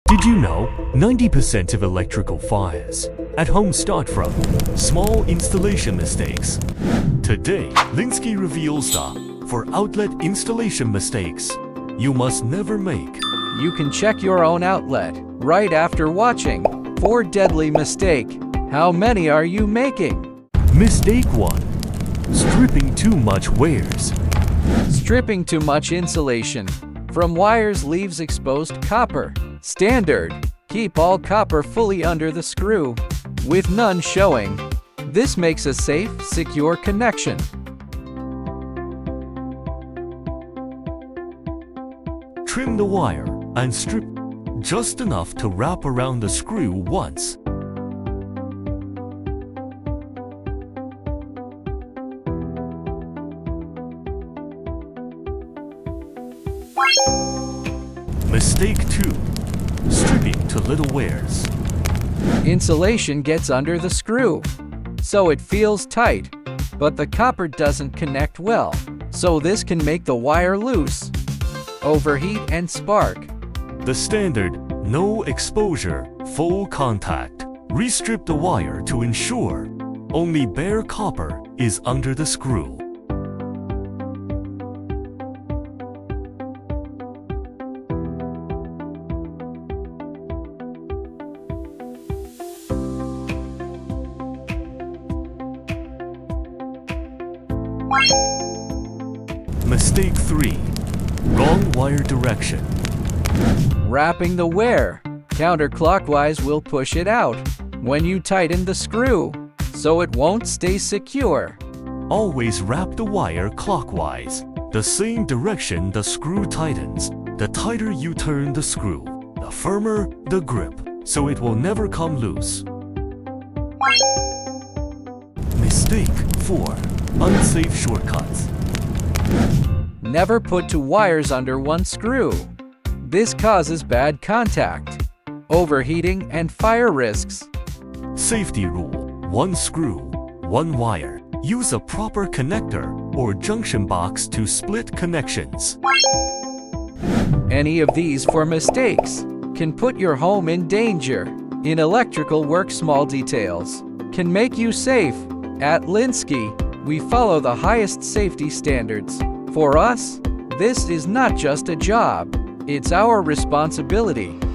Did you know 90% of electrical fires at home start from small installation mistakes? Today, Linsky reveals the 4 outlet installation mistakes you must never make. You can check your own outlet right after watching 4 deadly mistake. How many are you making? Mistake 1. Stripping too much wires. Stripping too much insulation from wires leaves exposed copper. Standard. Keep all copper fully under the screw, with none showing. This makes a safe, secure connection. Trim the wire and strip just enough to wrap around the screw once. Mistake 2. Stripping to little wires. Insulation gets under the screw, so it feels tight, but the copper doesn't connect well, so this can make the wire loose, overheat and spark. The standard no exposure, full contact. Restrip the wire to ensure only bare copper is under the screw. Mistake 3. Wrong wire direction. Wrapping the wire counterclockwise will push it out when you tighten the screw, so it won't stay secure. Always wrap the wire clockwise, the same direction the screw tightens. The tighter you turn the screw, the firmer the grip, so it will never come loose. Mistake 4. Unsafe shortcuts. Never put 2 wires under one screw. This causes bad contact, overheating, and fire risks. Safety rule: 1 screw, 1 wire. Use a proper connector or junction box to split connections. Any of these 4 mistakes can put your home in danger. In electrical work, small details can make you safe. At Linsky, we follow the highest safety standards. For us, this is not just a job, it's our responsibility.